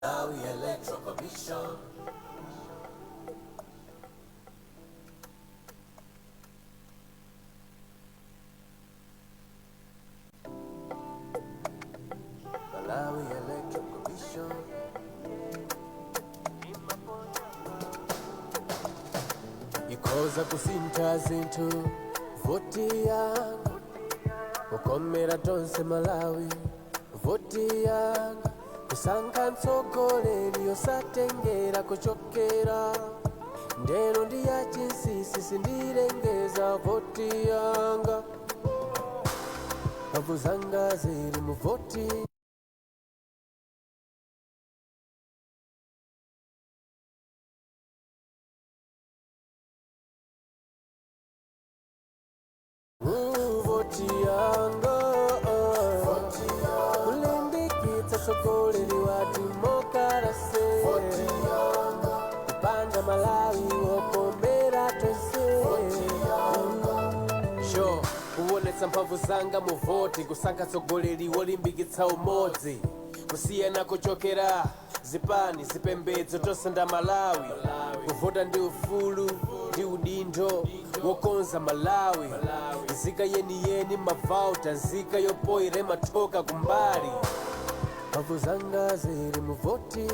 Malawi Electoral Commission. Malawi Electoral Commission. Ikoza kusinta zintu voti yanga mukomera tonse Malawi voti yanga kusanka nsogoleri osatengera kuchokera ndero ndiya chinsisi sindirengeza voti yanga mphamvu zanga ziri mu voti. Mphamvu zanga mu voti kusankha tsogoleri wolimbikitsa umodzi kusiyana kuchokera zipani zipembedzo tonse nda Malawi kuvota ndi ufulu ndi udindo wokonza Malawi nzika yeniyeni mavauta nzika yopoyera mathoka kumbali mphamvu zanga ziri mu voti.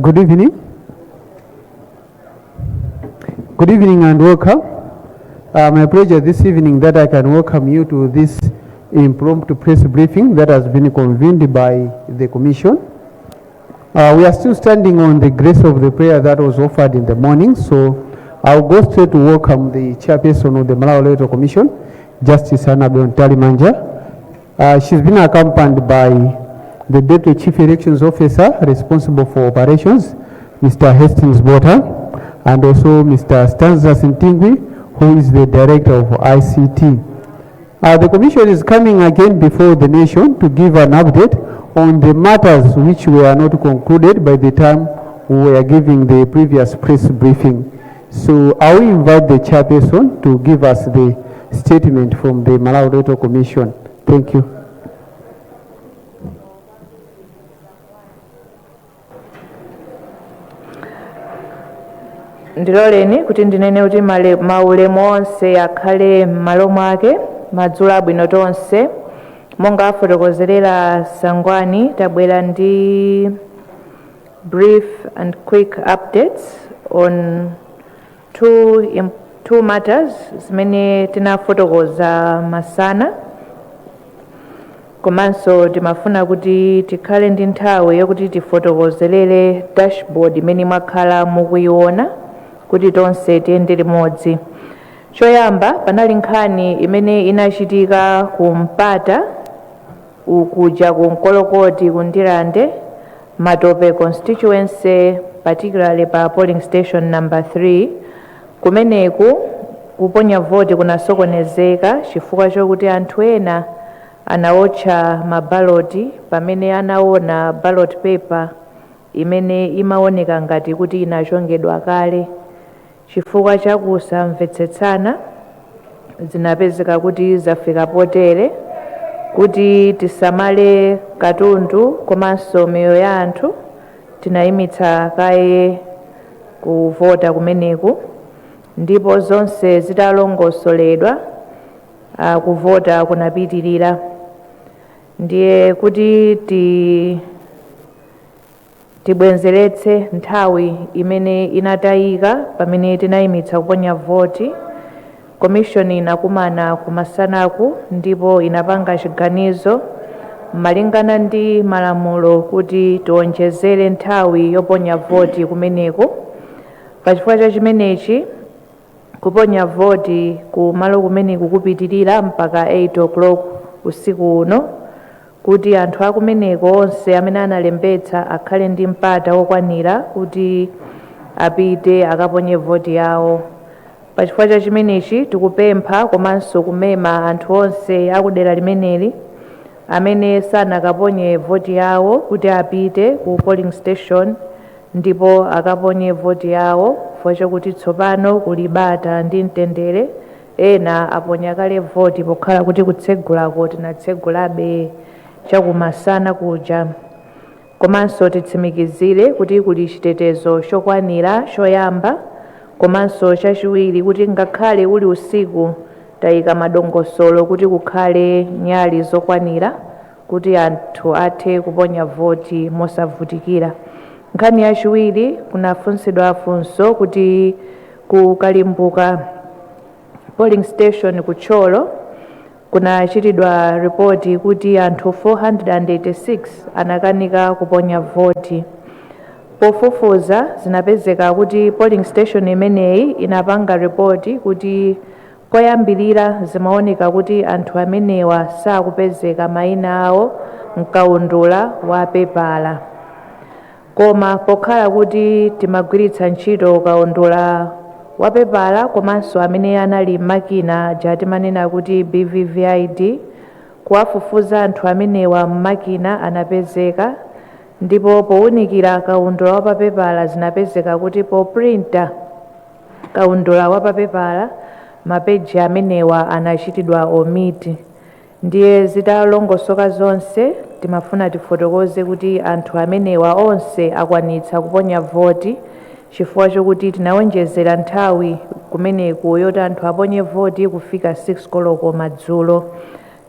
Good evening. Good evening and welcome. My pleasure this evening that I can welcome you to this impromptu press briefing that has been convened by the Commission. We are still standing on the grace of the prayer that was offered in the morning, so I'll go straight to welcome the Chairperson of the Malawi Electoral Commission, Justice Annabel Mtalimanja. She's been accompanied by the Deputy Chief Elections Officer responsible for operations, Mr. Hastings Bota, and also Mr. Stanza Sintingwi, who is the Director of ICT. The Commission is coming again before the nation to give an update on the matters which were not concluded by the time we were giving the previous press briefing. So I will invite the Chairperson to give us the statement from the Malawi Electoral Commission. Thank you. Ndiloleni kuti ndinene kuti maulemu onse akhale m'malo mwake madzulo abwino tonse monga afotokozerera Sangwani tabwera ndi brief and quick updates on two matters zimene tinafotokoza masana komanso timafuna kuti tikhale ndi nthawi yokuti tifotokozerere dashboard imene mwakhala mukuiona kuti tonse tiyende limodzi. Choyamba panali nkhani imene inachitika ku Mpata ukuja ku Nkolokoti ku Ndilande Matope constituency, particularly pa polling station number 3 kumeneku kuponya voti kunasokonezeka chifukwa chokuti anthu ena anaotcha mabaloti pamene anaona ballot paper imene imaoneka ngati kuti inachongedwa kale. Chifukwa chakusamvetsetsana zinapezeka kuti zafika potere kuti tisamale katundu komanso miyoyo ya anthu tinayimitsa kaye kuvota kumeneku ndipo zonse zitalongosoledwa kuvota kunapitirira. Ndiye kuti tibwenzeretse nthawi imene inatayika pamene tinayimitsa kuponya voti. Commission inakumana kumasanaku ndipo inapanga chiganizo malingana ndi malamulo kuti tionjezere nthawi yoponya voti kumeneku. Pachifukwa cha chimenechi kuponya voti ku malo kumeneku kupitirira mpaka 8 o'clock usiku uno kuti anthu akumeneko onse amene analembetsa akhale ndi mpata wokwanira kuti apite akaponye voti yawo. Pachifukwa cha chimenechi tikupempha komanso kumema anthu onse akudera limeneli amene sanakaponye voti yawo kuti apite ku polling station ndipo akaponye voti yawo chifukwa chakuti tsopano kuli bata ndi mtendere, ena aponya kale voti pokhala kuti kutsegulako tinatsegulabe chakumasana kuja. Komanso titsimikizire kuti kuli chitetezo chokwanira choyamba, komanso chachiwiri kuti ngakhale uli usiku tayika madongosolo kuti kukhale nyali zokwanira kuti anthu athe kuponya voti mosavutikira. Nkhani yachiwiri kunafunsidwa funso kuti kukalimbuka polling station kucholo kunachitidwa ripoti kuti anthu 486 anakanika kuponya voti. Pofufuza zinapezeka kuti polling station imeneyi inapanga ripoti kuti koyambirira zimaoneka kuti anthu amenewa sakupezeka mayina awo mkaundula wa pepala, koma pokhala kuti timagwiritsa ntchito kaundula wa pepala komanso amene anali makina jatimanena kuti BVVID, kuwafufuza anthu amenewa mmakina anapezeka, ndipo powunikira kaundula wa papepala zinapezeka kuti poprinta kaundula wa papepala mapeji amenewa anachitidwa omiti. Ndiye zitalongosoka zonse timafuna tifotokoze kuti anthu amenewa onse akwanitsa kuponya voti chifukwa chokuti tinawonjezera nthawi kumeneku yoti anthu aponye voti kufika 6 koloko madzulo,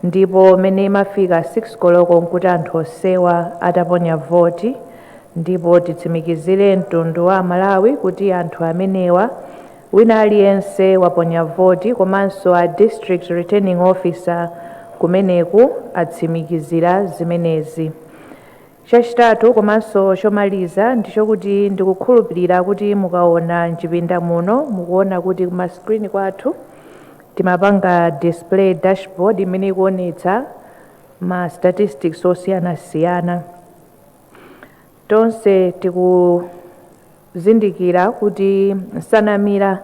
ndipo mene imafika 6 koloko nkuti anthu osewa ataponya voti. Ndipo titsimikizire mtundu wa Malawi kuti anthu amenewa wina aliyense waponya voti, komanso a district returning officer kumeneku atsimikizira zimenezi. Chachitatu komanso chomaliza ndichokuti ndikukhulupirira kuti mukaona mchipinda muno mukuona kuti kuma screen kwathu timapanga display dashboard imene ikuonetsa ma statistics osiyanasiyana. Tonse tikuzindikira kuti nsanamira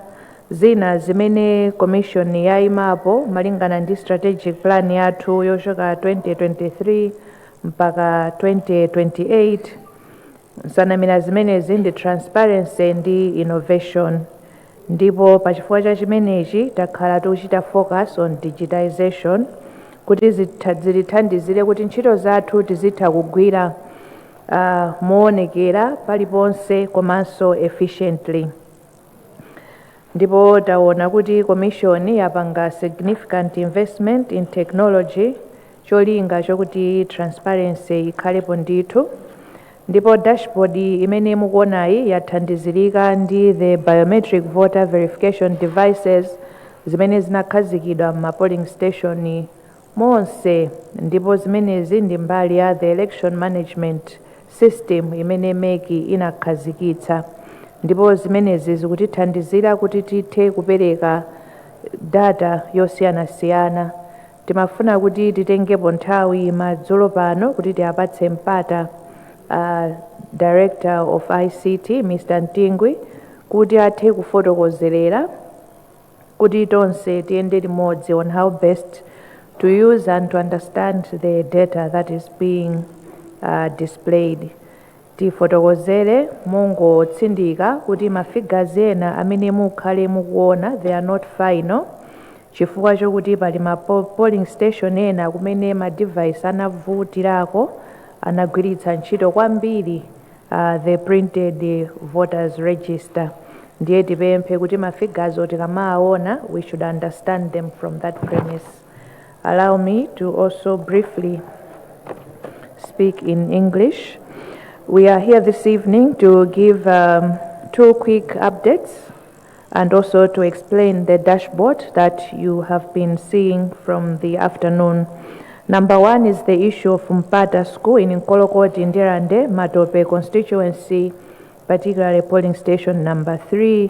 zina zimene commission yayimapo malingana ndi strategic plan yathu yochoka 2023 mpaka 2028, nsanamira zimenezi ndi transparency ndi innovation, ndipo pachifukwa cha chimenechi takhala tikuchita focus on digitization kuti zitithandizire kuti ntchito zathu tizitha kugwira moonekera paliponse komanso efficiently. Ndipo taona kuti commission yapanga significant investment in technology cholinga chokuti transparency ikhalepo ndithu. Ndipo dashboard imene mukuonayi yathandizirika ndi the biometric voter verification devices zimene zinakhazikidwa ma polling station monse, ndipo zimenezi ndi mbali ya the election management system imene meki inakhazikitsa, ndipo zimenezi zikutithandizira kuti tithe kupereka data yosiyanasiyana. Timafuna kuti titengepo nthawi madzulo pano kuti tiapatse mpata Director of ICT Mr. Ntingwi kuti athe kufotokozerera kuti tonse tiyende limodzi on how best to use and to understand the data that is being displayed. Tifotokozere mungotsindika kuti mafigures ena amene mukhale mukuona they are not final, chifukwa chokuti pali ma polling station ena kumene ma device anavutirako anagwiritsa ntchito kwambiri the printed voters register. Ndiye tipemphe kuti mafigures tikamaona we should understand them from that premise. Allow me to also briefly speak in English. We are here this evening to give 2 quick updates and also to explain the dashboard that you have been seeing from the afternoon. Number 1 is the issue of Mpata School in Nkolokoti, Ndirande, Matope constituency, particularly polling station number 3,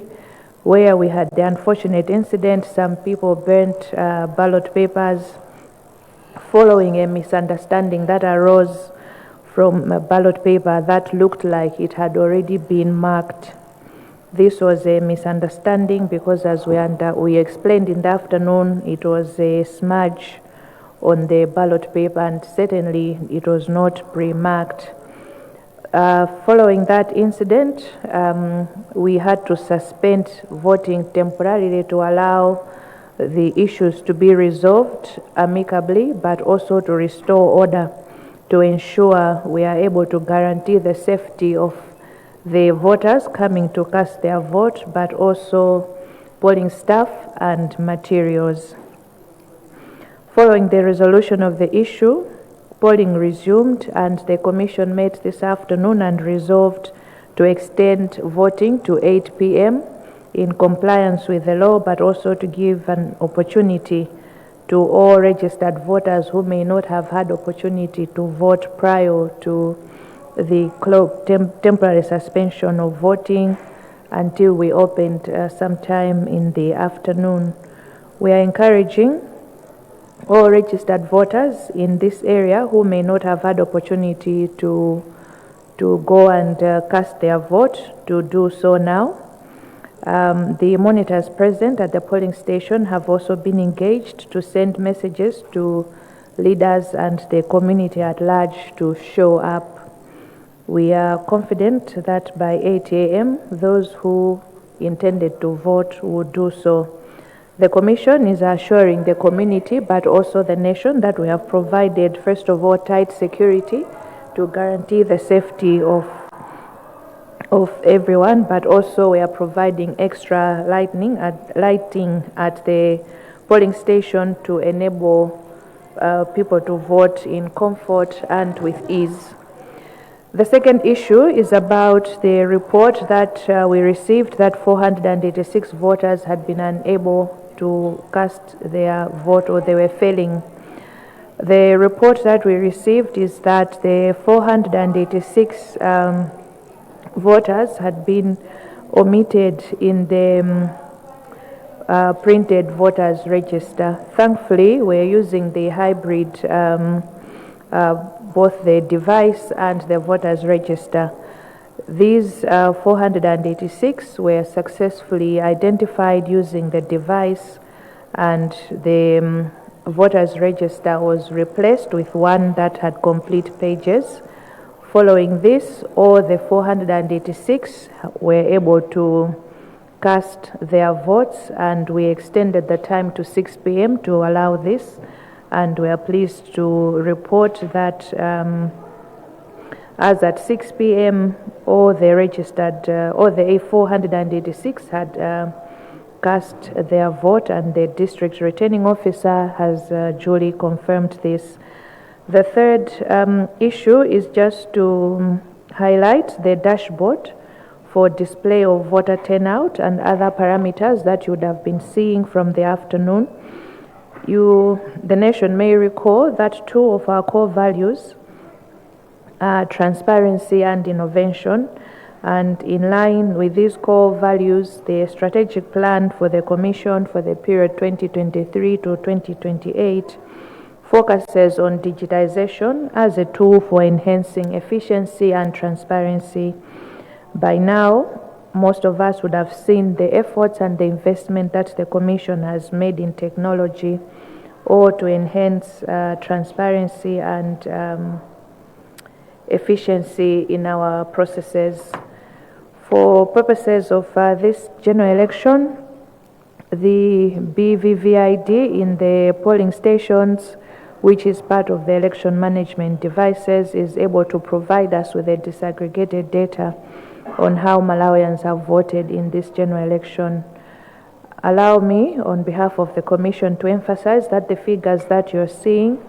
where we had the unfortunate incident, some people burnt ballot papers following a misunderstanding that arose from a ballot paper that looked like it had already been marked. This was a misunderstanding because as we explained in the afternoon, it was a smudge on the ballot paper and certainly it was not pre-marked. Following that incident, we had to suspend voting temporarily to allow the issues to be resolved amicably, but also to restore order to ensure we are able to guarantee the safety of the voters coming to cast their vote, but also polling staff and materials. Following the resolution of the issue, polling resumed and the Commission met this afternoon and resolved to extend voting to 8 p.m. in compliance with the law, but also to give an opportunity to all registered voters who may not have had opportunity to vote prior to the temporary suspension of voting until we opened sometime in the afternoon. We are encouraging all registered voters in this area who may not have had opportunity to go and cast their vote to do so now. The monitors present at the polling station have also been engaged to send messages to leaders and the community at large to show up. We are confident that by 8 a.m. those who intended to vote would do so. The Commission is assuring the community but also the nation that we have provided, first of all, tight security to guarantee the safety of everyone, but also we are providing extra lighting at the polling station to enable people to vote in comfort and with ease. The second issue is about the report that we received that 486 voters had been unable to cast their vote or they were failing. The report that we received is that the 486 voters had been omitted in the printed voters register. Thankfully, we're using the hybrid both the device and the voters register. These 486 were successfully identified using the device, and the voters register was replaced with one that had complete pages. Following this, all the 486 were able to cast their votes, and we extended the time to 6 p.m. to allow this. And we are pleased to report that as at 6 p.m., all the 486 had cast their vote, and the district returning officer has duly confirmed this. The third issue is just to highlight the dashboard for display of voter turnout and other parameters that you would have been seeing from the afternoon. The nation may recall that two of our core values are transparency and innovation, and in line with these core values, the strategic plan for the Commission for the period 2023 to 2028 focuses on digitization as a tool for enhancing efficiency and transparency. By now, most of us would have seen the efforts and the investment that the Commission has made in technology, or to enhance transparency and efficiency in our processes. For purposes of this general election, the BVVID in the polling stations, which is part of the election management devices, is able to provide us with a disaggregated data on how Malawians have voted in this general election. Allow me, on behalf of the Commission, to emphasize that the figures that you're seeing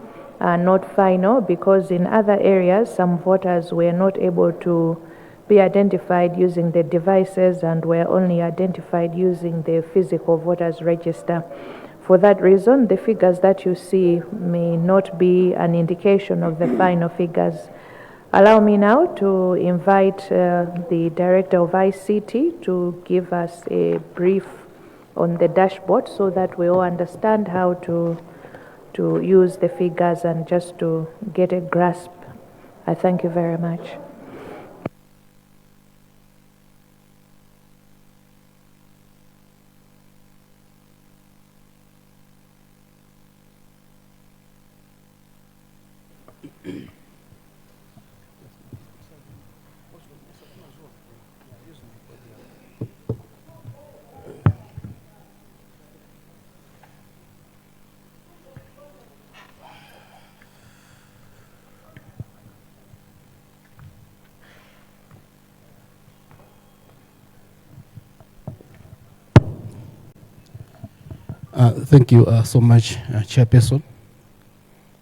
are not final, because in other areas, some voters were not able to be identified using the devices and were only identified using the physical voters register. For that reason, the figures that you see may not be an indication of the final figures. Allow me now to invite the Director of ICT to give us a brief on the dashboard so that we all understand how to use the figures and just to get a grasp. I thank you very much. Thank you so much, Chairperson,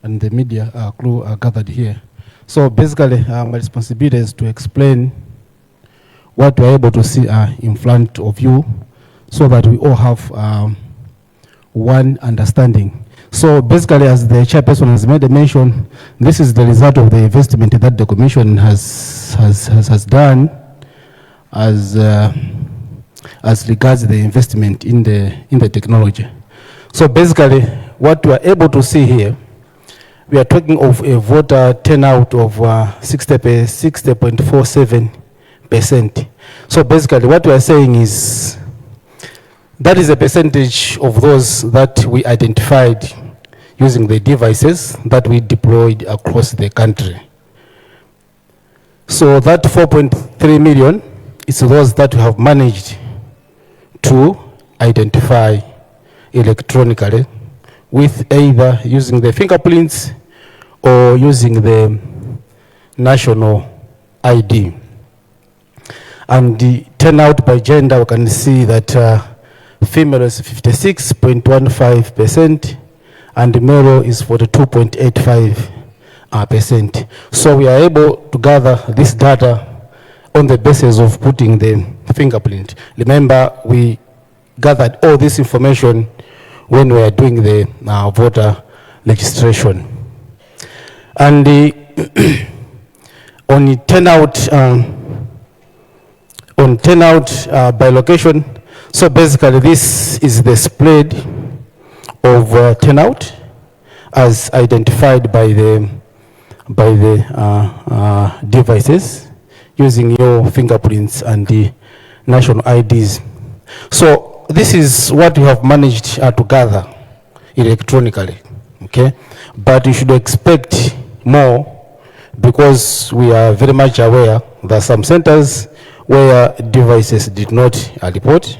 and the media crew are gathered here. So basically, my responsibility is to explain what we're able to see in front of you, so that we all have one understanding. So basically, as the Chairperson has made a mention, this is the result of the investment that the Commission has done as regards the investment in the technology. So basically, what we are able to see here, we are talking of a voter turnout of 60.47%. So basically, what we are saying is that is a percentage of those that we identified using the devices that we deployed across the country. So that 4.3 million is those that we have managed to identify electronically with either using the fingerprints or using the national ID. And the turnout by gender, we can see that female is 56.15% and male is 42.85%. So we are able to gather this data on the basis of putting the fingerprint. Remember, we gathered all this information when we are doing the voter registration. And on the turnout by location, so basically this is the spread of turnout as identified by the devices using your fingerprints and the national IDs. So this is what we have managed to gather electronically, okay? But you should expect more, because we are very much aware that some centers where devices did not report.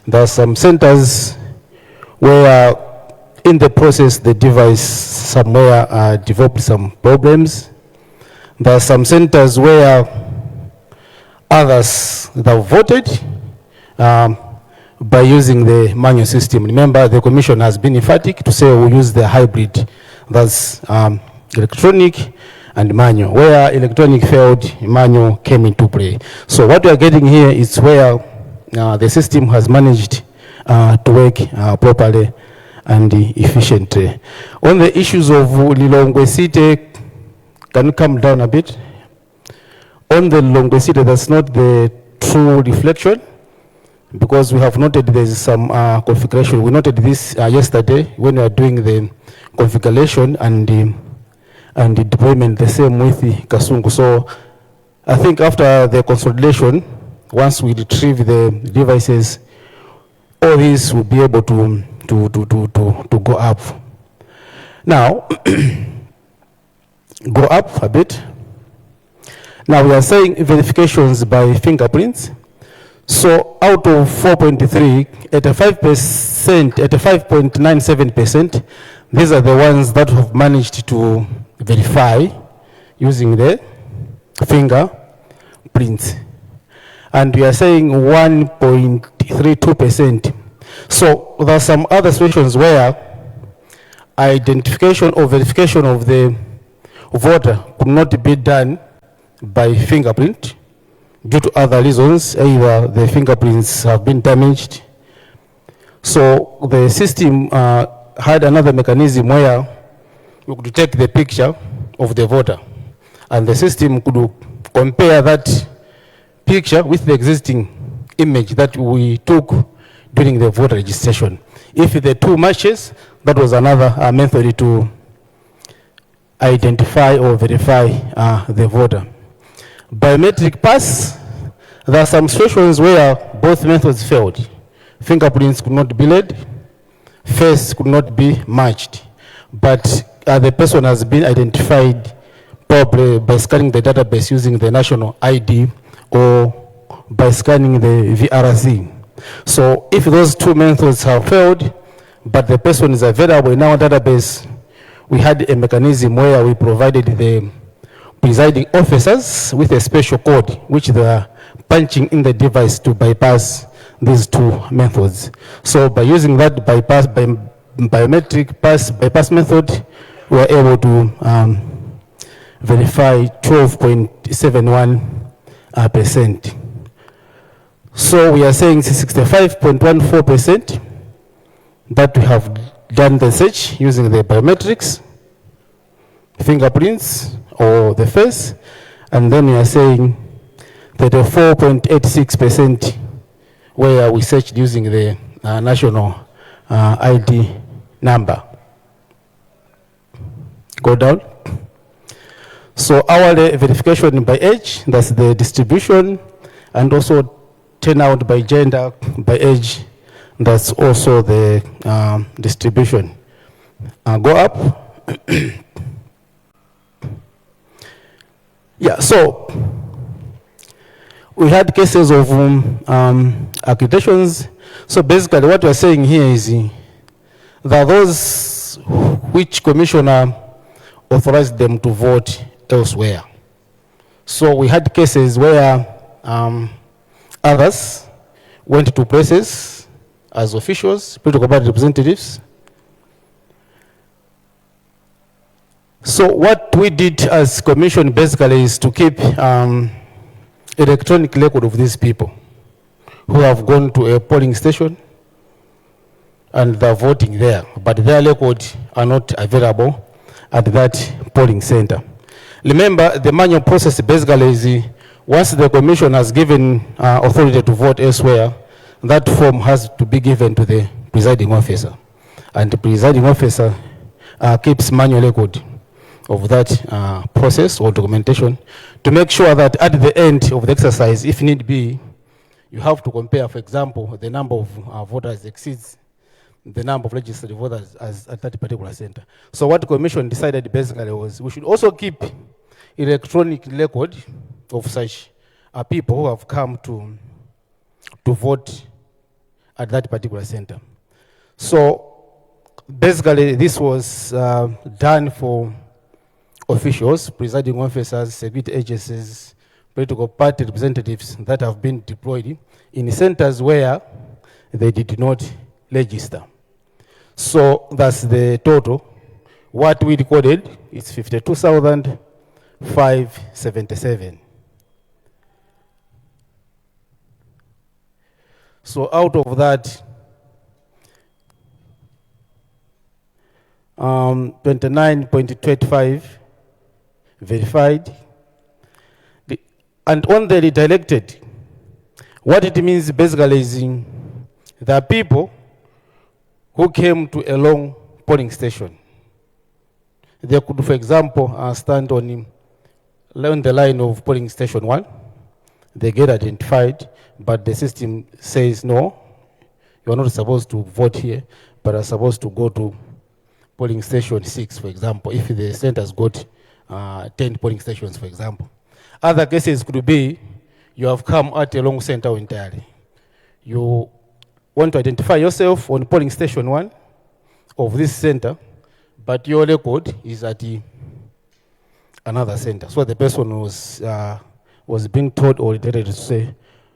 There are some centers where in the process the device somewhere developed some problems. There are some centers where others that voted by using the manual system. Remember, the Commission has been emphatic to say we use the hybrid, that's electronic and manual. Where electronic failed, manual came into play. So what we are getting here is where the system has managed to work properly and efficiently. On the issues of Lilongwe City, can you come down a bit? On the Lilongwe City, that's not the true reflection, because we have noted there is some configuration. We noted this yesterday when we were doing the configuration and the deployment, the same with the Kasungu. So I think after the consolidation, once we retrieve the devices, all these will be able to go up. Now, go up a bit. Now we are saying verifications by fingerprints. So out of 4.3, 85.97%, these are the ones that have managed to verify using the fingerprints. And we are saying 1.32%. So there are some other situations where identification or verification of the voter could not be done by fingerprint due to other reasons. Either the fingerprints have been damaged. So the system had another mechanism where you could take the picture of the voter, and the system could compare that picture with the existing image that we took during the voter registration. If the two matches, that was another method to identify or verify the voter. Biometric pass, there are some situations where both methods failed. Fingerprints could not be laid, face could not be matched, but the person has been identified probably by scanning the database using the national ID or by scanning the VRC. So if those two methods have failed, but the person is available in our database, we had a mechanism where we provided the presiding officers with a special code, which they are punching in the device to bypass these two methods. So by using that biometric bypass method, we were able to verify 12.71%. So we are saying 65.14% that we have done the search using the biometrics, fingerprints, or the face, and then we are saying 34.86% where we searched using the national ID number. Go down. So our verification by age, that's the distribution, and also turnout by gender, by age, that's also the distribution. Go up. Yeah, so we had cases of accreditations. So basically what we're saying here is that those which commissioner authorized them to vote elsewhere. So we had cases where others went to places as officials, political party representatives. So what we did as commission basically is to keep electronic record of these people who have gone to a polling station and they're voting there, but their records are not available at that polling center. Remember, the manual process basically is once the commission has given authority to vote elsewhere, that form has to be given to the presiding officer. And the presiding officer keeps manual record of that process or documentation to make sure that at the end of the exercise, if need be, you have to compare, for example, the number of voters exceeds the number of registered voters as at that particular center. So what the commission decided basically was we should also keep electronic record of such people who have come to vote at that particular center. So basically this was done for officials, presiding officers, security agencies, political party representatives that have been deployed in centers where they did not register. So that's the total. What we recorded is 52,577. So out of that, 29.25 verified. And on the redirected, what it means basically is there are people who came to a long polling station. They could, for example, stand on the line of polling station 1. They get identified, but the system says, no, you're not supposed to vote here, but are supposed to go to polling station 6, for example, if the center's got 10 polling stations, for example. Other cases could be you have come at a long center entirely. You want to identify yourself on polling station 1 of this center, but your record is at another center. So the person was being told or directed to say,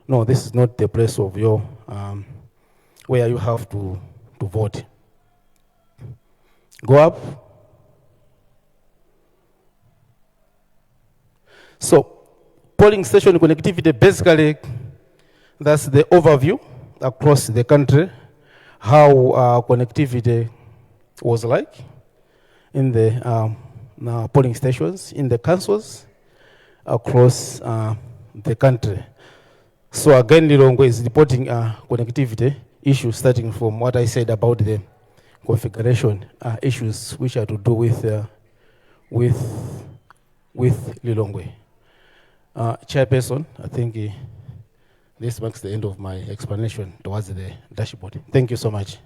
no, this is not the place of your where you have to vote. Go up. So polling station connectivity, basically, that's the overview across the country, how connectivity was like in the polling stations, in the councils across the country. So again, Lilongwe is reporting connectivity issues starting from what I said about the configuration issues which are to do with Lilongwe. Chairperson, I think this marks the end of my explanation towards the dashboard. Thank you so much.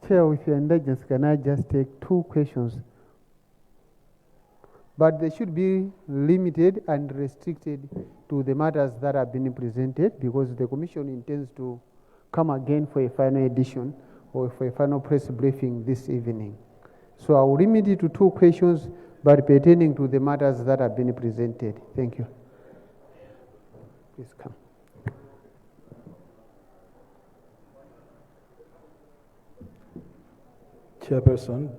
Chair, with your indulgence, can I just take 2 questions? But they should be limited and restricted to the matters that have been presented, because the Commission intends to come again for a final edition or for a final press briefing this evening. So I will limit it to 2 questions, but pertaining to the matters that have been presented. Thank you. Please come. Chairperson,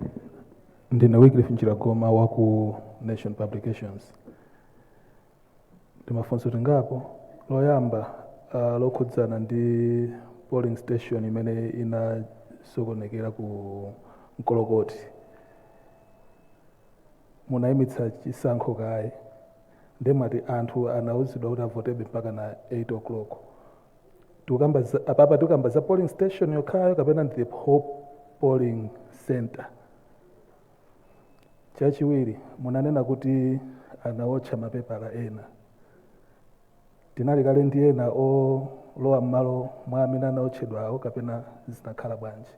ndine Wycliffe Nchiragoma wa ku Nation Publications. Ndimafunso tingapo loyamba lokhudzana ndi polling station imene inasokonekera ku Mkolokoti. Munayimitsa chisankho kaye ndemati anthu anauzidwa kuti avotebe mpaka na 8 o'clock. Apapa tikamba za polling station yokhayo kapena ndi the whole polling center. Chachiwiri munanena kuti anaotcha mapepala ena. Tinali kale ndi ena olowa m'malo mwa amene anaotchedwawo kapena zinakhala bwanji.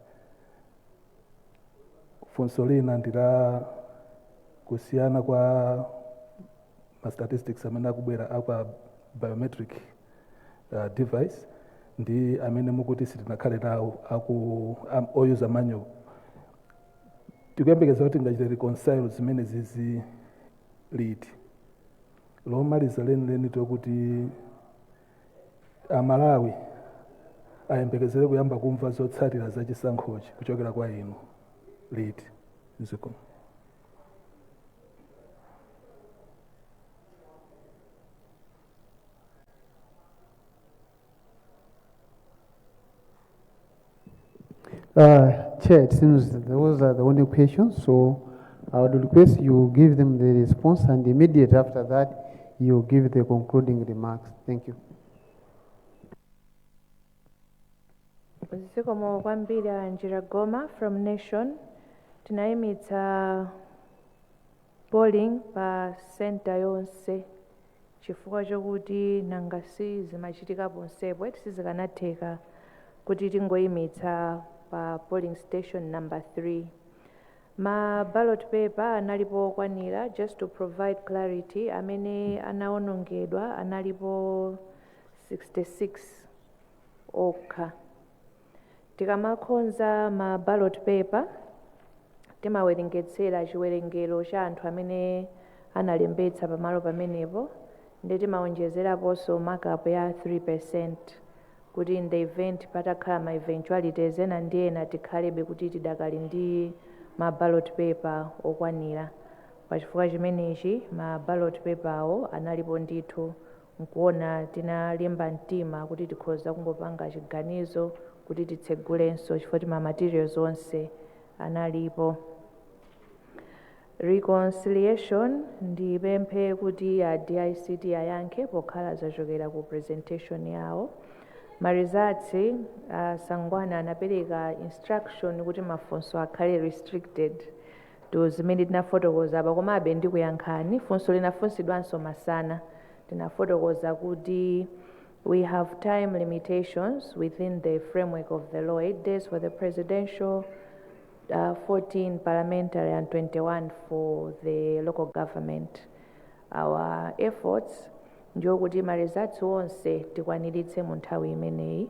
Funso lina ndila kusiyana kwa ma statistics amene akubwera apa biometric device ndi amene mukuti sitinakhale nawo oyuza manual. Tikuyembekeza kuti ngachite reconcile zimene zizi liti. Lomaliza leni tokuti Malawi ayembekezere kuyamba kumva zotsatira za chisankhochi kuchokera kwa inu liti. Nzikoma. Chair, it seems that those are the only questions, so I would request you give them the response, and immediately after that, you give the concluding remarks. Thank you. Zikomo kwambiri Nchiragoma from Nation. Tinayimitsa polling pa center yonse chifukwa chokuti nangasi zimachitika ponsepo sizikanatheka kuti tingoyimitsa pa polling station number 3. Ma ballot paper analipo okwanira, just to provide clarity, amene anaonongedwa analipo 66 okha. Tikamakhonza ma ballot paper timawerengetsera chiwerengero cha anthu amene analembetsa pamalo pamenepo, ndi timaonjezeraponso markup ya 3%. Kuti in the event patakhala ma eventualities ena ndi ena tikhalebe kuti tidakali ndi ma ballot paper okwanira. Pachifukwa chimenechi ma ballot paper awo analipo ndithu, nkuona tinalimba mtima kuti tikhoza kungopanga chiganizo kuti titsegulenso chifukwa ma materials onse analipo. Reconciliation ndipemphe kuti ya DICT ayankhe pokhala zachokera ku presentation yawo. Ma results Sangwana anapereka instruction kuti mafunso akhale restricted to zimene tinafotokoza apa, komabe ndikuyankhani funso linafunsidwanso masana. Tinafotokoza kuti we have time limitations within the framework of the law, 8 days for the presidential, 14 parliamentary and 21 for the local government. Our efforts njokuti ma results onse tikwaniritse mu nthawi imeneyi.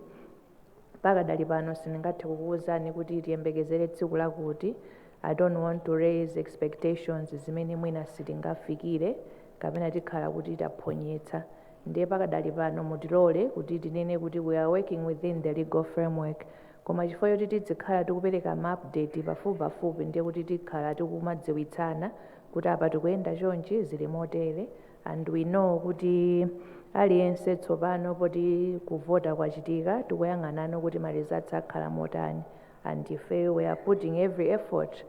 Pakadali pano sindingathe kukuwuzani kuti tiyembekezere tsiku lakuti. I don't want to raise expectations zimene mwina sitingafikire kapena tikhala kuti taphonyetsa. Ndiye pakadali pano mutilole kuti tinene kuti we are working within the legal framework. Koma chifukwa choti tizikhala tikupereka ma update pafupi ndiye kuti tikhala tikumadziwitsana kuti apa tikuyenda chonchi zili motere, and we know kuti aliyense tsopano poti kuvota kwachitika tikuyang'anano kuti ma results akhala motani, and ife we are putting every effort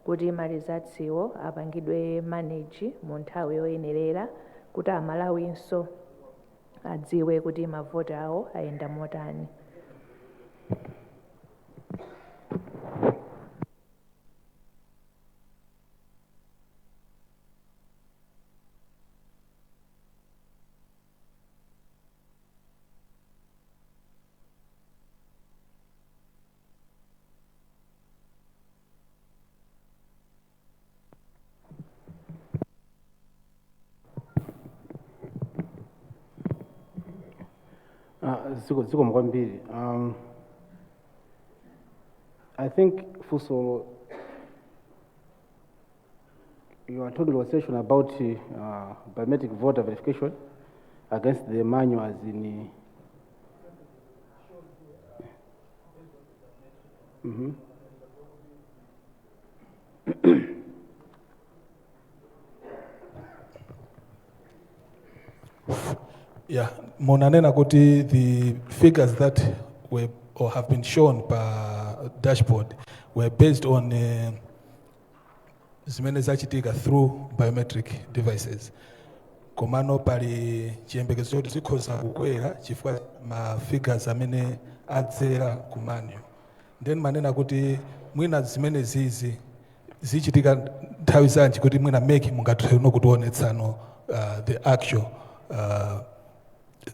kuti ma results iwo apangidwe manage mu nthawi yoyenerera kuti Amalawinso adziwe kuti mavota awo ayenda motani. Zikomo kwambiri. I think, first of all, you are talking about session about biometric voter verification against the manual as in. Yeah, Monanena kuti the figures that were or have been shown per dashboard were based on zimene zachitika through biometric devices. Komano pali chiyembekezo choti zikhoza kukwera chifukwa ma figures amene adzera ku manual. Then manena kuti mwina zimene zizi zichitika nthawi zanji kuti mwina make mungathe kutionetsano the actual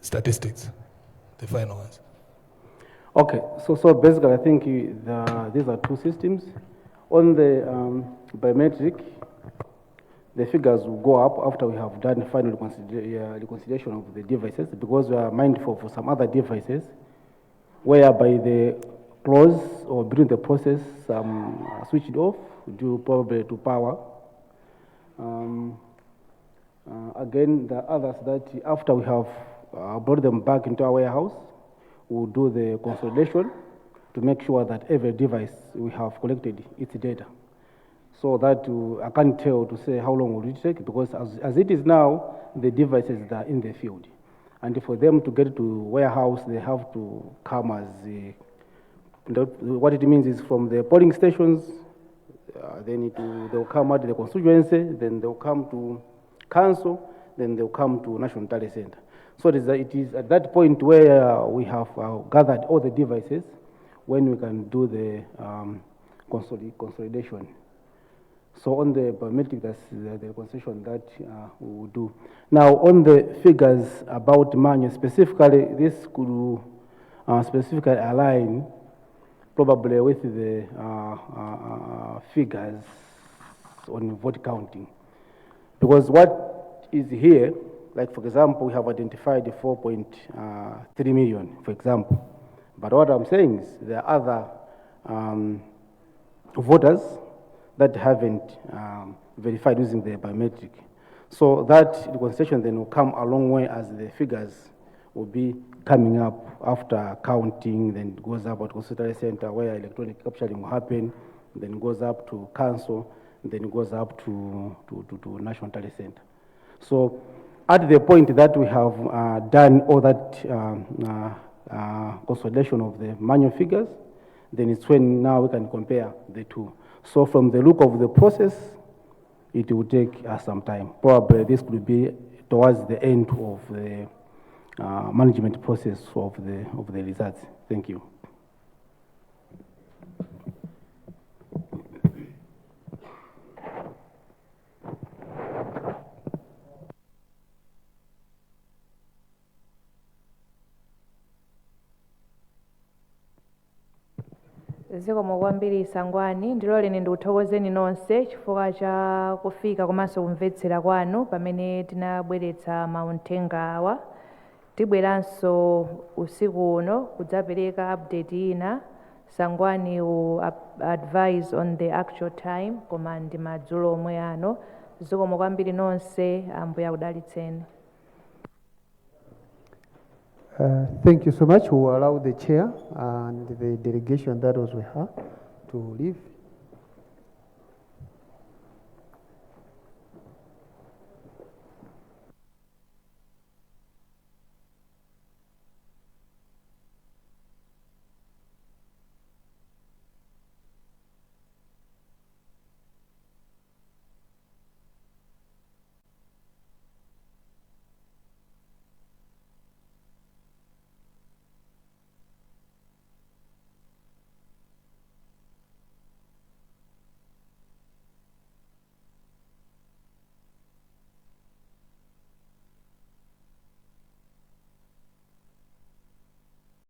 statistics, the final ones. Okay, so basically I think these are two systems. On the biometric, the figures will go up after we have done final reconciliation of the devices, because we are mindful for some other devices whereby the close or during the process switched off due probably to power. Again, the others that after we have brought them back into our warehouse, we'll do the consolidation to make sure that every device we have collected its data. So that I can't tell to say how long will it take, because as it is now, the devices are in the field. And for them to get to warehouse, they have to come as what it means is from the polling stations, they'll come at the constituency, then they'll come to council, then they'll come to National Tally Center. So it is at that point where we have gathered all the devices when we can do the consolidation. So on the biometric, that's the concession that we will do. Now on the figures about manual, specifically this could specifically align probably with the figures on vote counting. Because what is here, like for example, we have identified 4.3 million, for example. But what I'm saying is there are other voters that haven't verified using the biometric. So that reconciliation then will come a long way as the figures will be coming up after counting, then it goes up at Consultation Center where electronic capturing will happen, then it goes up to council, then it goes up to National Tally Center. So at the point that we have done all that consolidation of the manual figures, then it's when now we can compare the two. So from the look of the process, it will take us some time. Probably this could be towards the end of the management process of the results. Thank you. zikomo kwambiri Sangwani, ndiloleni ndikuthokozeni nonse chifukwa cha kufika komanso kumvetsera kwanu pamene tinabweretsa mauthenga awa. Tibweranso usiku uno kudzapereka update ina. Sangwani will advise on the actual time koma ndi madzulo omwe ano. Zikomo kwambiri nonse, Ambuye akudalitseni. Thank you so much. We will allow the chair and the delegation that was with her to leave.